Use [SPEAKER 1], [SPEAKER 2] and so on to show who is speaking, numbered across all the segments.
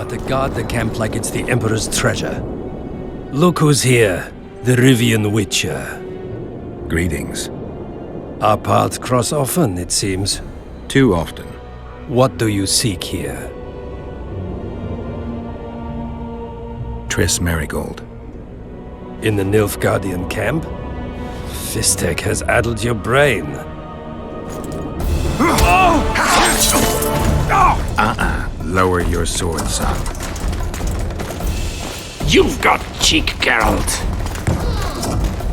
[SPEAKER 1] To guard the camp like it's the Emperor's treasure. Look who's here, the Rivian Witcher.
[SPEAKER 2] Greetings.
[SPEAKER 1] Our paths cross often, it seems.
[SPEAKER 2] Too often.
[SPEAKER 1] What do you seek here?
[SPEAKER 2] Triss Marigold.
[SPEAKER 1] In the Nilfgaardian camp? Fistek has addled your brain.
[SPEAKER 2] Lower your sword, son.
[SPEAKER 3] You've got cheek, Geralt.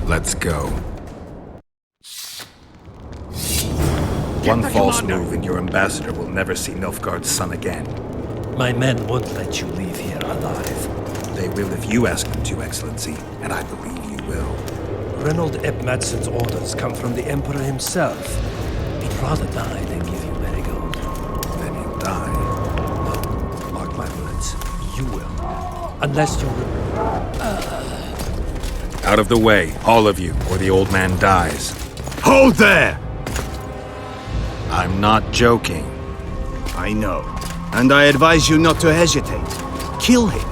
[SPEAKER 2] Let's go. One false move and your ambassador will never see Nilfgaard's son again.
[SPEAKER 1] My men won't let you leave here alive.
[SPEAKER 2] They will if you ask them to, Excellency, and I believe you will.
[SPEAKER 1] Reynold Ep Madsen's orders come from the Emperor himself. He'd rather die than give you Marigold.
[SPEAKER 2] Then he'll die.
[SPEAKER 1] Mark my words, you will. Unless you're...
[SPEAKER 2] Out of the way, all of you, or the old man dies.
[SPEAKER 4] Hold there!
[SPEAKER 2] I'm not joking.
[SPEAKER 4] I know, and I advise you not to hesitate. Kill him,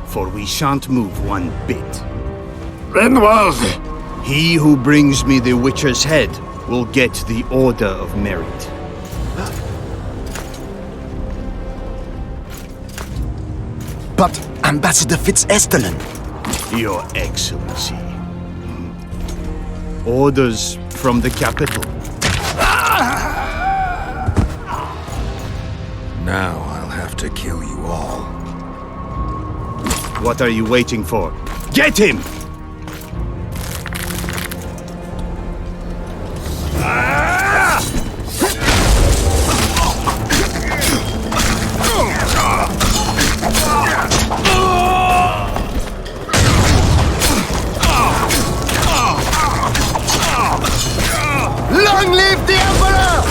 [SPEAKER 4] for we shan't move one bit.
[SPEAKER 3] Renwald!
[SPEAKER 4] He who brings me the Witcher's head will get the Order of Merit.
[SPEAKER 5] But Ambassador Fitz-Estelen...
[SPEAKER 4] Your Excellency. Orders from the capital.
[SPEAKER 2] Now I'll have to kill you all.
[SPEAKER 4] What are you waiting for? Get him! Long live the Emperor!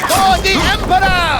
[SPEAKER 4] For the Emperor!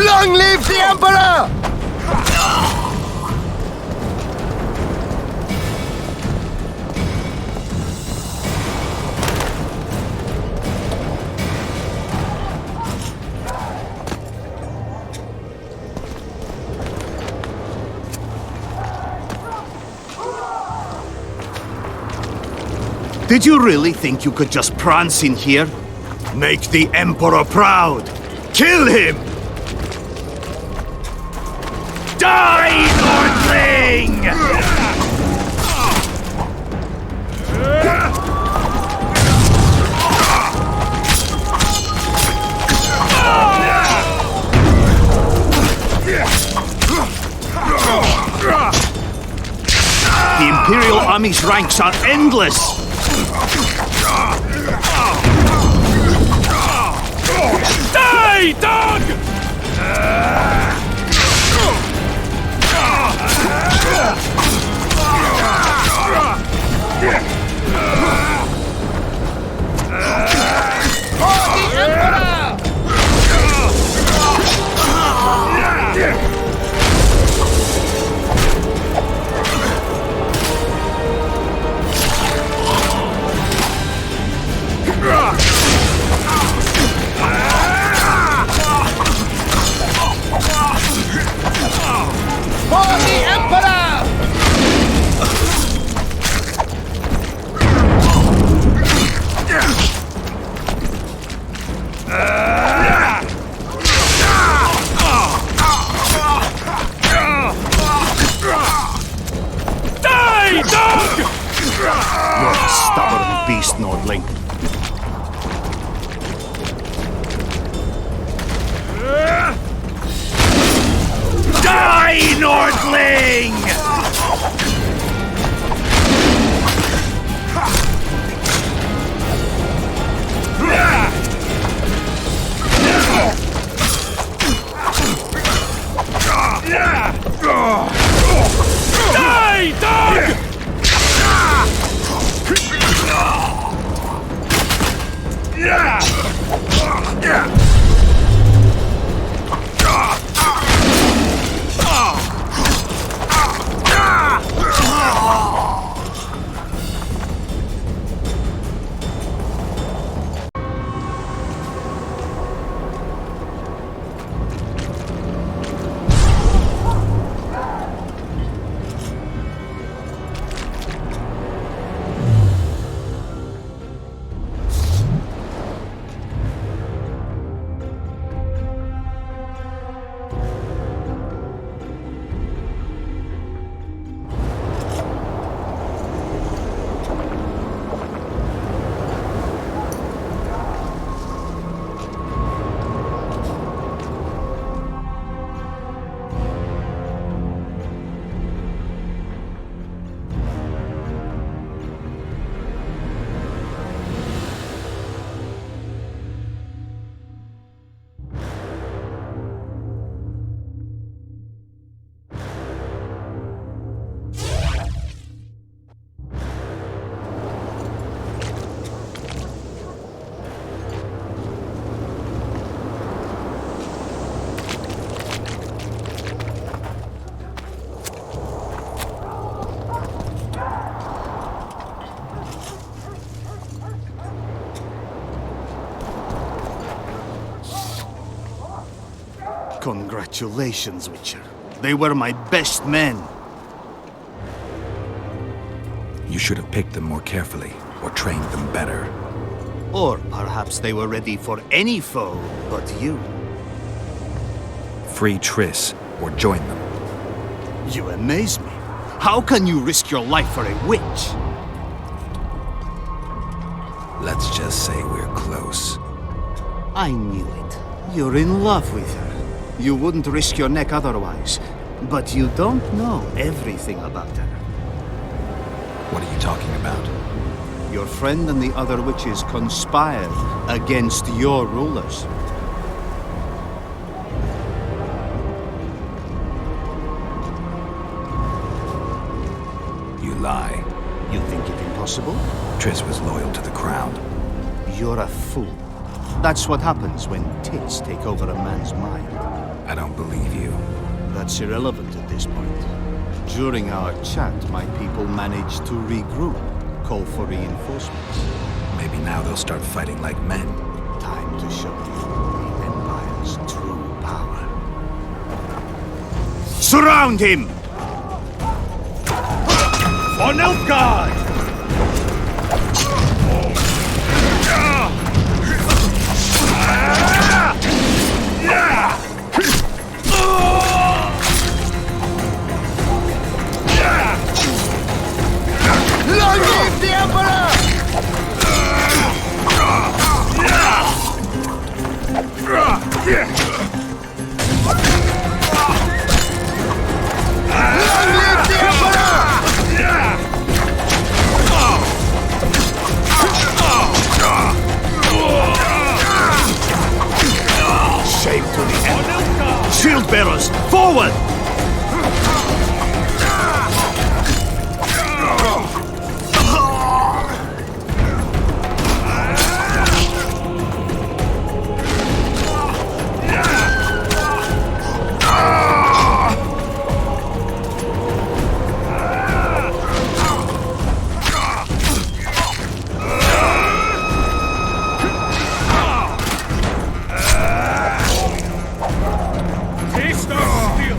[SPEAKER 5] Long live the Emperor!
[SPEAKER 4] Did you really think you could just prance in here? Make the Emperor proud! Kill him! Die, Lordling! The Imperial Army's ranks are endless!
[SPEAKER 3] Die, dog!
[SPEAKER 4] You're a stubborn beast, Nordling. Die, Nordling!
[SPEAKER 3] Die, dog!
[SPEAKER 4] Congratulations, Witcher. They were my best men.
[SPEAKER 2] You should have picked them more carefully, or trained them better.
[SPEAKER 4] Or perhaps they were ready for any foe but you.
[SPEAKER 2] Free Triss, or join them.
[SPEAKER 4] You amaze me. How can you risk your life for a witch?
[SPEAKER 2] Let's just say we're close.
[SPEAKER 4] I knew it. You're in love with her. You wouldn't risk your neck otherwise. But you don't know everything about her.
[SPEAKER 2] What are you talking about?
[SPEAKER 4] Your friend and the other witches conspired against your rulers.
[SPEAKER 2] You lie.
[SPEAKER 4] You think it impossible?
[SPEAKER 2] Triss was loyal to the crown.
[SPEAKER 4] You're a fool. That's what happens when tits take over a man's mind.
[SPEAKER 2] I believe you.
[SPEAKER 4] That's irrelevant at this point. During our chat, my people managed to regroup, call for reinforcements.
[SPEAKER 2] Maybe now they'll start fighting like men.
[SPEAKER 4] Time to show you the Empire's true power. Surround him!
[SPEAKER 3] For Nilfgaard!
[SPEAKER 5] Long live the Emperor! Long live the Emperor!
[SPEAKER 4] Shame to the enemy! Shield bearers, forward!
[SPEAKER 3] Taste of steel!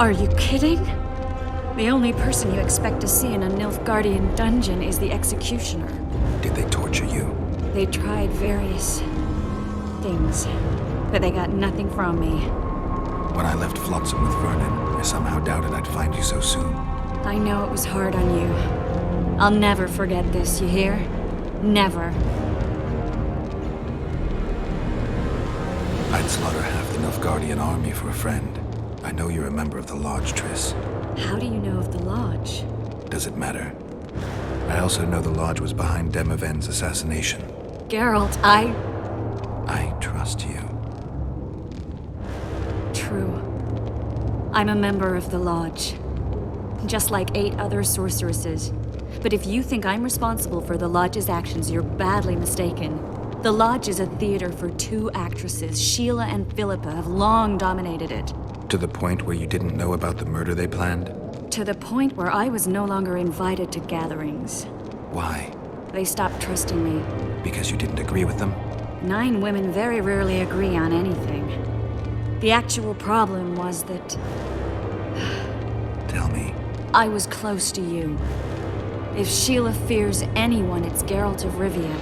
[SPEAKER 6] Are you kidding? The only person you expect to see in a Nilfgaardian dungeon is the executioner.
[SPEAKER 2] Did they torture you?
[SPEAKER 6] They tried various things, but they got nothing from me.
[SPEAKER 2] When I left Flotsam with Vernon, I somehow doubted I'd find you so soon.
[SPEAKER 6] I know it was hard on you. I'll never forget this, you hear? Never.
[SPEAKER 2] I'd slaughter half the Nilfgaardian army for a friend. I know you're a member of the Lodge, Triss.
[SPEAKER 6] How do you know of the Lodge?
[SPEAKER 2] Does it matter? I also know the Lodge was behind Demavend's assassination.
[SPEAKER 6] Geralt,
[SPEAKER 2] I trust you.
[SPEAKER 6] True. I'm a member of the Lodge. Just like 8 other sorceresses. But if you think I'm responsible for the Lodge's actions, you're badly mistaken. The Lodge is a theater for 2 actresses. Sheila and Philippa have long dominated it.
[SPEAKER 2] To the point where you didn't know about the murder they planned?
[SPEAKER 6] To the point where I was no longer invited to gatherings.
[SPEAKER 2] Why?
[SPEAKER 6] They stopped trusting me.
[SPEAKER 2] Because you didn't agree with them?
[SPEAKER 6] 9 women very rarely agree on anything. The actual problem was that
[SPEAKER 2] Tell me.
[SPEAKER 6] I was close to you. If Sheila fears anyone, it's Geralt of Rivia.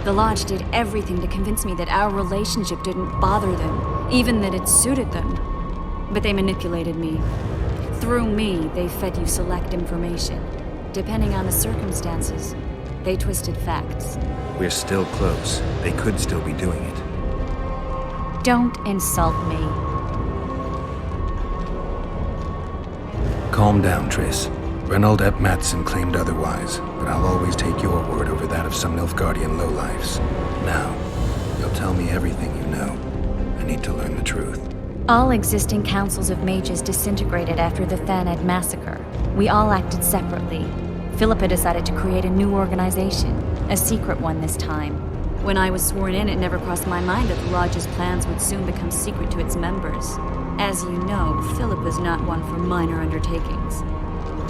[SPEAKER 6] The Lodge did everything to convince me that our relationship didn't bother them, even that it suited them. But they manipulated me. Through me, they fed you select information. Depending on the circumstances, they twisted facts.
[SPEAKER 2] We're still close. They could still be doing it.
[SPEAKER 6] Don't insult me.
[SPEAKER 2] Calm down, Triss. Reynold Ep Matson claimed otherwise, but I'll always take your word over that of some Nilfgaardian lowlifes. Now, you'll tell me everything you know. I need to learn the truth.
[SPEAKER 6] All existing councils of mages disintegrated after the Thaned massacre. We all acted separately. Philippa decided to create a new organization, a secret one this time. When I was sworn in, it never crossed my mind that the Lodge's plans would soon become secret to its members. As you know, Philippa's not one for minor undertakings.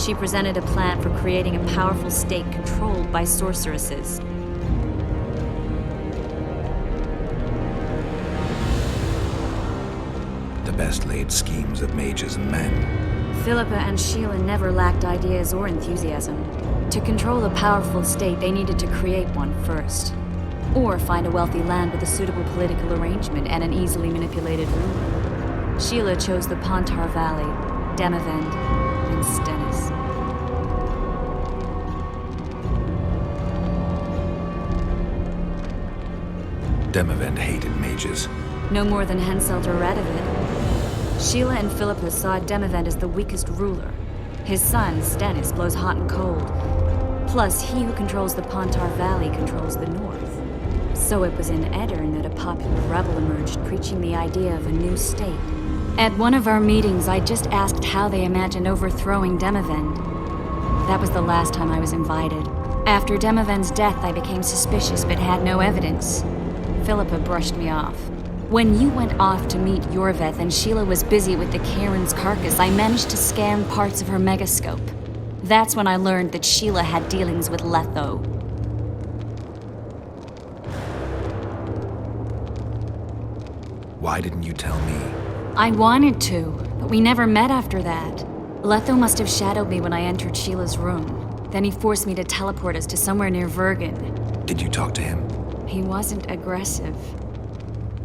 [SPEAKER 6] She presented a plan for creating a powerful state controlled by sorceresses.
[SPEAKER 2] The best laid schemes of mages and men.
[SPEAKER 6] Philippa and Sheila never lacked ideas or enthusiasm. To control a powerful state, they needed to create one first. Or find a wealthy land with a suitable political arrangement and an easily manipulated ruler. Sheila chose the Pontar Valley, Demavend, and Stennis.
[SPEAKER 2] Demavend hated mages.
[SPEAKER 6] No more than Henselt or Radovid. Sheila and Philippa saw Demavend as the weakest ruler. His son, Stennis, blows hot and cold. Plus, he who controls the Pontar Valley controls the north. So it was in Edirn that a popular rebel emerged, preaching the idea of a new state. At one of our meetings, I just asked how they imagined overthrowing Demavend. That was the last time I was invited. After Demavend's death, I became suspicious but had no evidence. Philippa brushed me off. When you went off to meet Yorveth and Sheila was busy with the Karen's carcass, I managed to scan parts of her megascope. That's when I learned that Sheila had dealings with Letho.
[SPEAKER 2] Why didn't you tell me?
[SPEAKER 6] I wanted to, but we never met after that. Letho must have shadowed me when I entered Sheila's room. Then he forced me to teleport us to somewhere near Vergen.
[SPEAKER 2] Did you talk to him?
[SPEAKER 6] He wasn't aggressive.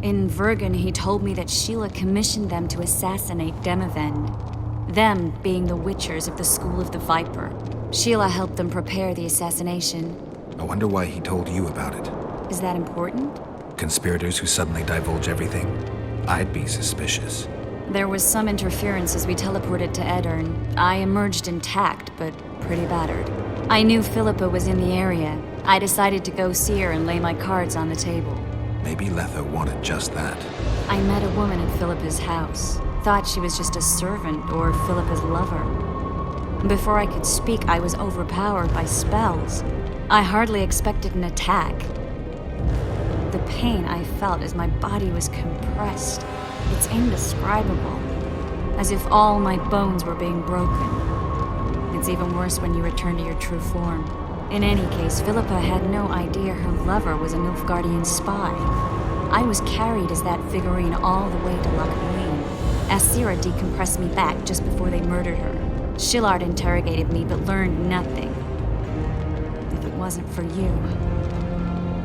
[SPEAKER 6] In Vergen, he told me that Sheila commissioned them to assassinate Demavend. Them being the Witchers of the School of the Viper. Sheila helped them prepare the assassination.
[SPEAKER 2] I wonder why he told you about it.
[SPEAKER 6] Is that important?
[SPEAKER 2] Conspirators who suddenly divulge everything? I'd be suspicious.
[SPEAKER 6] There was some interference as we teleported to Edirn. I emerged intact, but pretty battered. I knew Philippa was in the area. I decided to go see her and lay my cards on the table.
[SPEAKER 2] Maybe Letho wanted just that.
[SPEAKER 6] I met a woman at Philippa's house. Thought she was just a servant or Philippa's lover. Before I could speak, I was overpowered by spells. I hardly expected an attack. The pain I felt as my body was compressed. It's indescribable. As if all my bones were being broken. It's even worse when you return to your true form. In any case, Philippa had no idea her lover was a Nilfgaardian spy. I was carried as that figurine all the way to Loch Muin. Asira decompressed me back just before they murdered her. Shillard interrogated me but learned nothing. If it wasn't for you,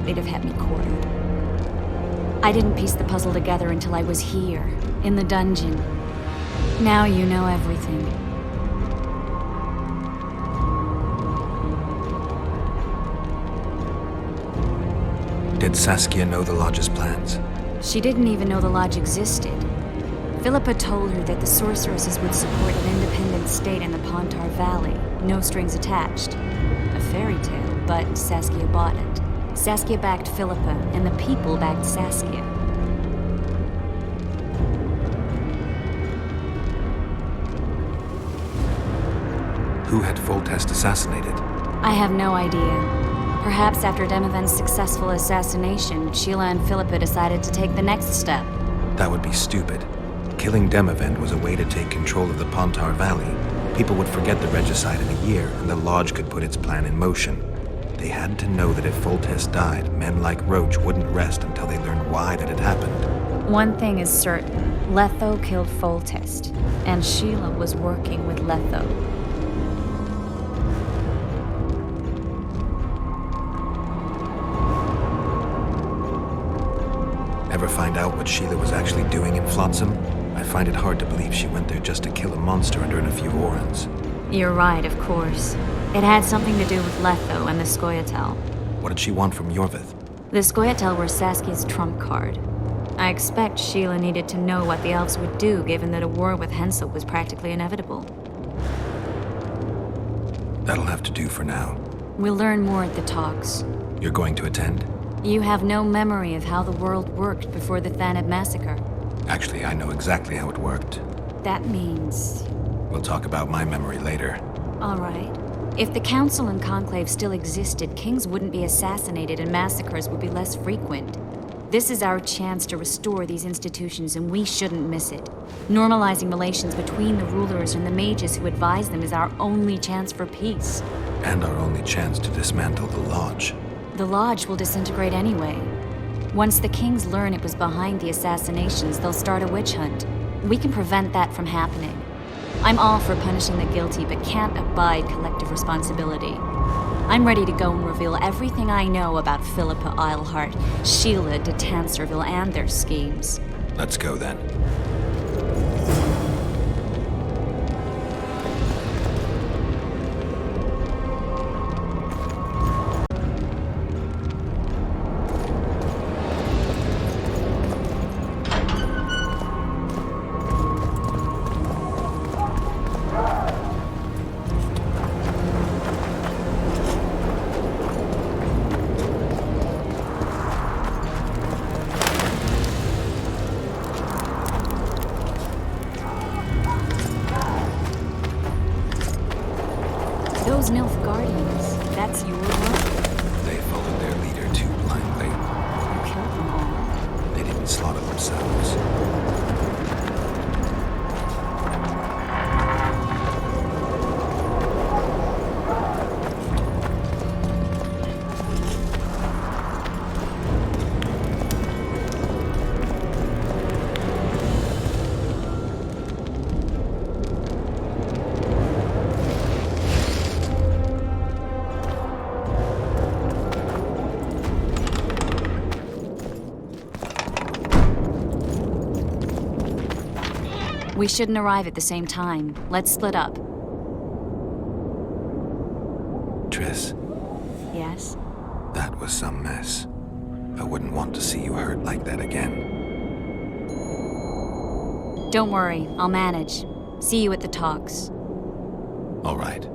[SPEAKER 6] they'd have had me quartered. I didn't piece the puzzle together until I was here, in the dungeon. Now you know everything.
[SPEAKER 2] Did Saskia know the Lodge's plans?
[SPEAKER 6] She didn't even know the Lodge existed. Philippa told her that the sorceresses would support an independent state in the Pontar Valley, no strings attached. A fairy tale, but Saskia bought it. Saskia backed Philippa, and the people backed Saskia.
[SPEAKER 2] Who had Foltest assassinated?
[SPEAKER 6] I have no idea. Perhaps after Demavend's successful assassination, Sheila and Philippa decided to take the next step.
[SPEAKER 2] That would be stupid. Killing Demavend was a way to take control of the Pontar Valley. People would forget the regicide in a year, and the Lodge could put its plan in motion. They had to know that if Foltest died, men like Roach wouldn't rest until they learned why that had happened.
[SPEAKER 6] One thing is certain. Letho killed Foltest, and Sheila was working with Letho.
[SPEAKER 2] Ever find out what Sheila was actually doing in Flotsam? I find it hard to believe she went there just to kill a monster and earn a few orans.
[SPEAKER 6] You're right, of course. It had something to do with Letho and the Scoia'tael.
[SPEAKER 2] What did she want from Yorvith?
[SPEAKER 6] The Scoia'tael were Saskia's trump card. I expect Sheila needed to know what the elves would do, given that a war with Hensel was practically inevitable.
[SPEAKER 2] That'll have to do for now.
[SPEAKER 6] We'll learn more at the talks.
[SPEAKER 2] You're going to attend?
[SPEAKER 6] You have no memory of how the world worked before the Thanid massacre.
[SPEAKER 2] Actually, I know exactly how it worked.
[SPEAKER 6] That means...
[SPEAKER 2] We'll talk about my memory later.
[SPEAKER 6] All right. If the Council and Conclave still existed, kings wouldn't be assassinated and massacres would be less frequent. This is our chance to restore these institutions, and we shouldn't miss it. Normalizing relations between the rulers and the mages who advise them is our only chance for peace.
[SPEAKER 2] And our only chance to dismantle the Lodge.
[SPEAKER 6] The Lodge will disintegrate anyway. Once the kings learn it was behind the assassinations, they'll start a witch hunt. We can prevent that from happening. I'm all for punishing the guilty, but can't abide collective responsibility. I'm ready to go and reveal everything I know about Philippa Eilhart, Sheila de Tanserville, and their schemes.
[SPEAKER 2] Let's go then.
[SPEAKER 6] Those Nilfgaardians, that's your work?
[SPEAKER 2] They followed their leader too blindly.
[SPEAKER 6] You killed them all.
[SPEAKER 2] They didn't slaughter themselves.
[SPEAKER 6] We shouldn't arrive at the same time. Let's split up.
[SPEAKER 2] Triss,
[SPEAKER 6] Yes?
[SPEAKER 2] that was some mess. I wouldn't want to see you hurt like that again.
[SPEAKER 6] Don't worry, I'll manage. See you at the talks.
[SPEAKER 2] All right.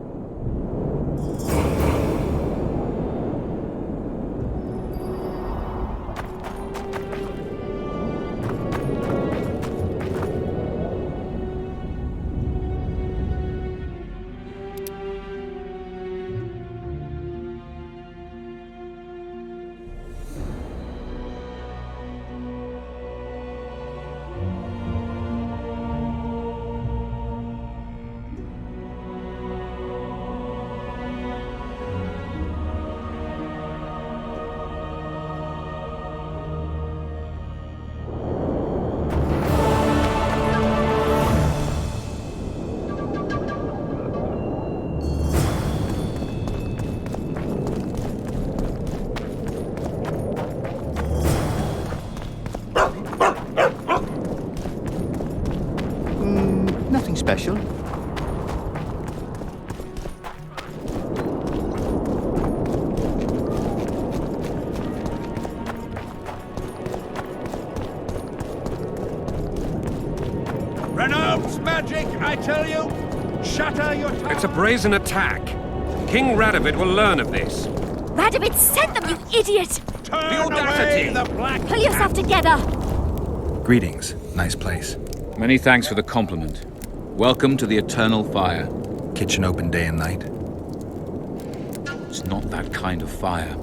[SPEAKER 3] tell you? Shatter your tongue!
[SPEAKER 7] It's a brazen attack. King Radovid will learn of this.
[SPEAKER 8] Radovid sent them, you idiot!
[SPEAKER 3] Turn
[SPEAKER 7] The audacity!
[SPEAKER 3] away the black...
[SPEAKER 8] Pull yourself together!
[SPEAKER 2] Greetings. Nice place.
[SPEAKER 9] Many thanks for the compliment. Welcome to the Eternal Fire.
[SPEAKER 2] Kitchen open day and night.
[SPEAKER 9] It's not that kind of fire.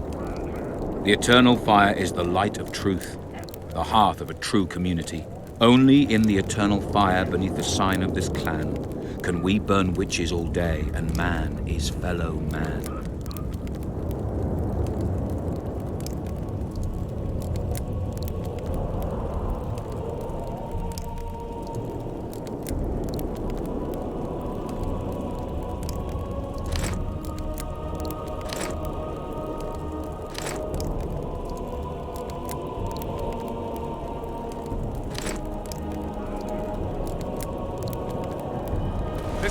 [SPEAKER 9] The Eternal Fire is the light of truth, the hearth of a true community. Only in the Eternal Fire beneath the sign of this clan can we burn witches all day and man is fellow man.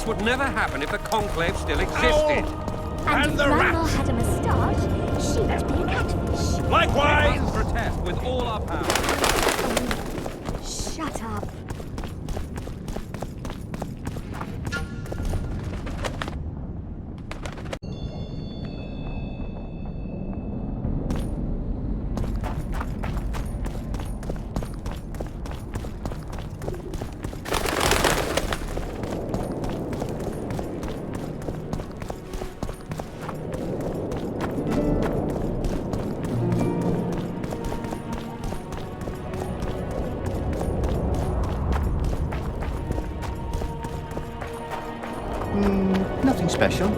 [SPEAKER 7] This would never happen if the Conclave still existed.
[SPEAKER 8] And if
[SPEAKER 3] the
[SPEAKER 8] Grandma
[SPEAKER 3] rats.
[SPEAKER 8] had a moustache, she'd be a catfish.
[SPEAKER 3] Likewise!
[SPEAKER 7] We protest with all our power.
[SPEAKER 8] Shut up.
[SPEAKER 4] Nothing special.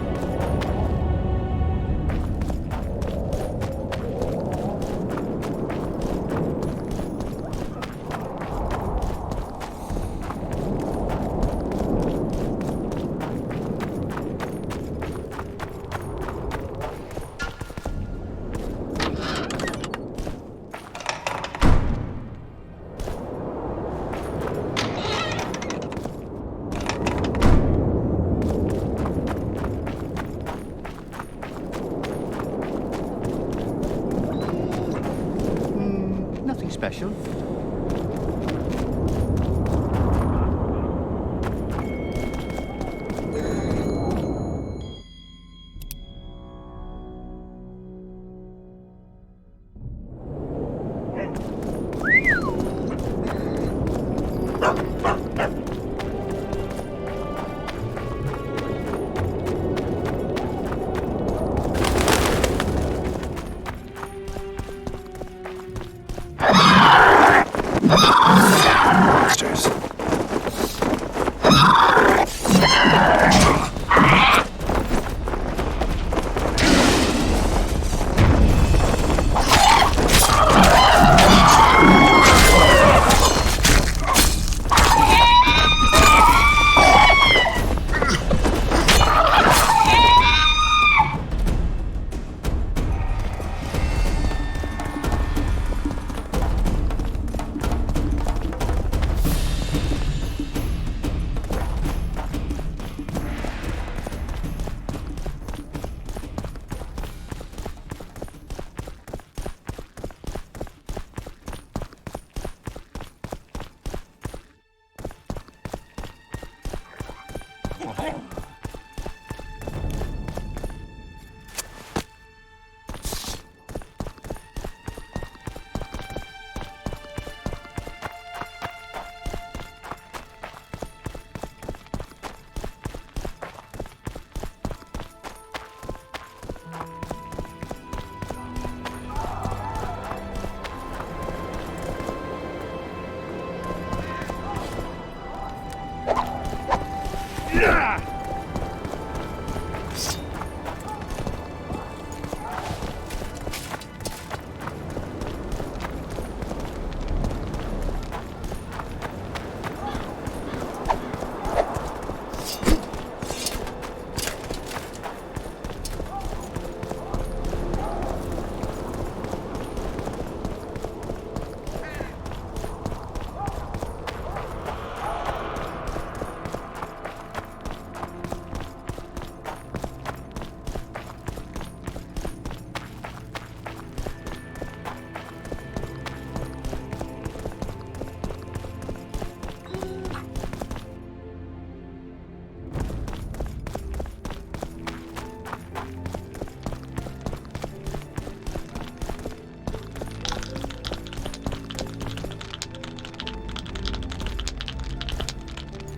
[SPEAKER 4] Nothing special.
[SPEAKER 2] Monsters.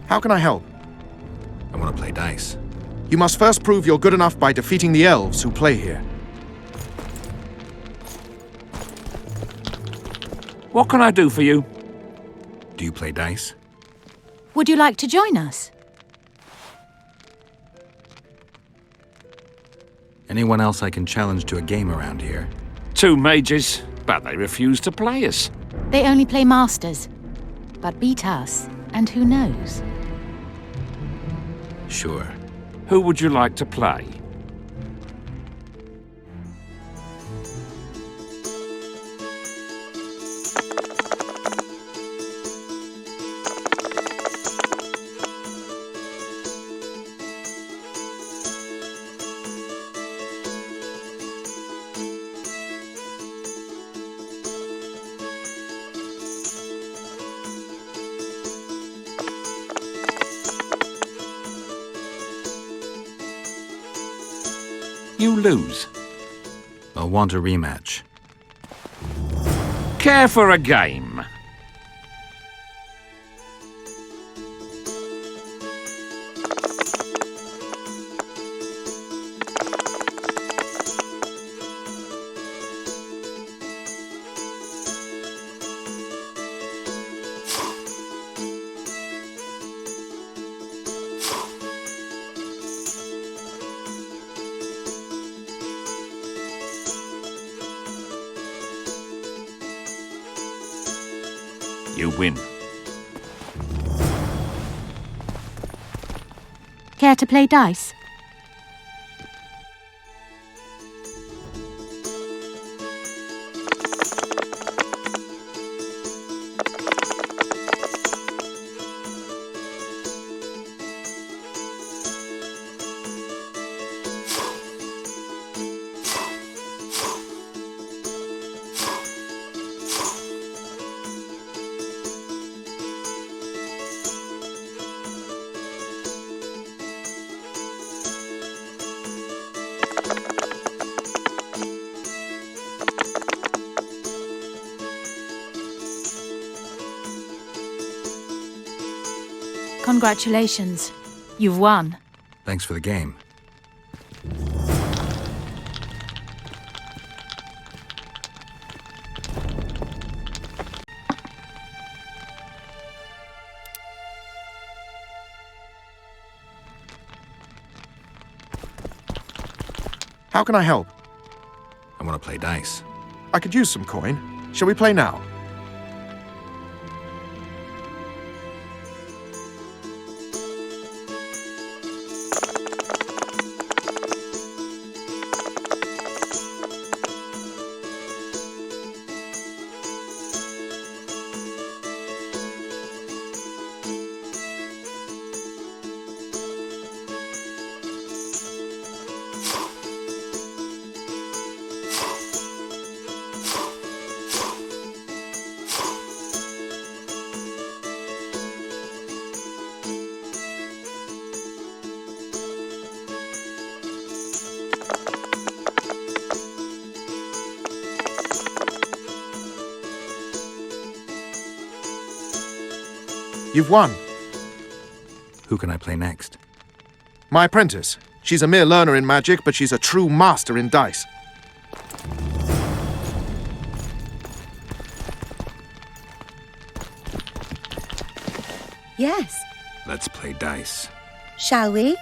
[SPEAKER 5] How can I help?
[SPEAKER 2] I want to play dice.
[SPEAKER 5] You must first prove you're good enough by defeating the elves who play here.
[SPEAKER 3] What can I do for you?
[SPEAKER 2] Do you play dice?
[SPEAKER 8] Would you like to join us?
[SPEAKER 2] Anyone else I can challenge to a game around here?
[SPEAKER 3] 2 mages, but they refuse to play us.
[SPEAKER 8] They only play masters. But beat us, and who knows?
[SPEAKER 2] Sure.
[SPEAKER 3] Who would you like to play? You lose.
[SPEAKER 2] I'll want a rematch.
[SPEAKER 3] Care for a game? You win.
[SPEAKER 8] Care to play dice? Congratulations. You've won.
[SPEAKER 2] Thanks for the game.
[SPEAKER 5] How can I help?
[SPEAKER 2] I want to play dice.
[SPEAKER 5] I could use some coin. Shall we play now? You've won.
[SPEAKER 2] Who can I play next?
[SPEAKER 5] My apprentice. She's a mere learner in magic, but she's a true master in dice.
[SPEAKER 10] Yes.
[SPEAKER 2] Let's play dice.
[SPEAKER 10] Shall we?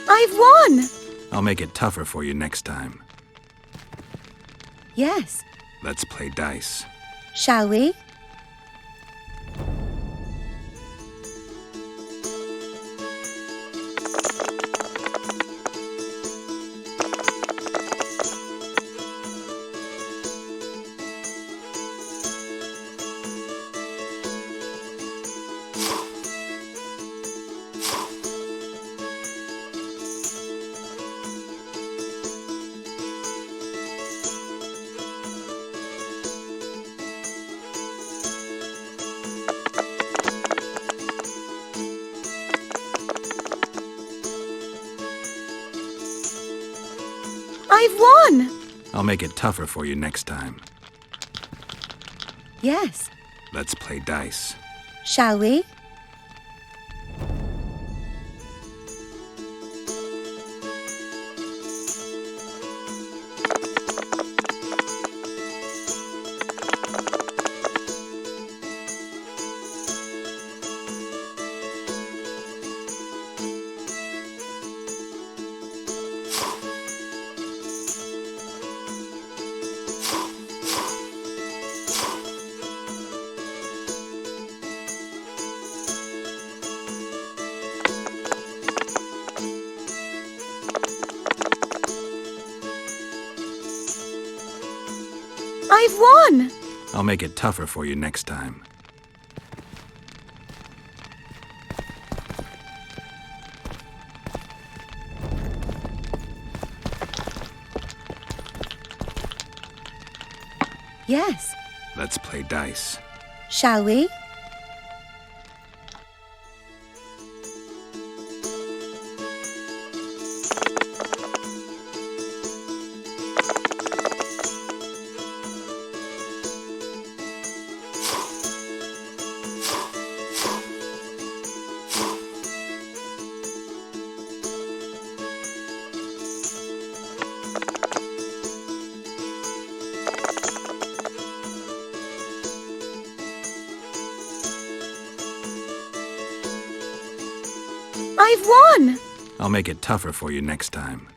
[SPEAKER 10] I've won!
[SPEAKER 2] I'll make it tougher for you next time.
[SPEAKER 10] Yes.
[SPEAKER 2] Let's play dice.
[SPEAKER 10] Shall we? I've won!
[SPEAKER 2] I'll make it tougher for you next time.
[SPEAKER 10] Yes.
[SPEAKER 2] Let's play dice.
[SPEAKER 10] Shall we? I've won!
[SPEAKER 2] I'll make it tougher for you next time.
[SPEAKER 10] Yes.
[SPEAKER 2] Let's play dice.
[SPEAKER 10] Shall we? I've won!
[SPEAKER 2] I'll make it tougher for you next time.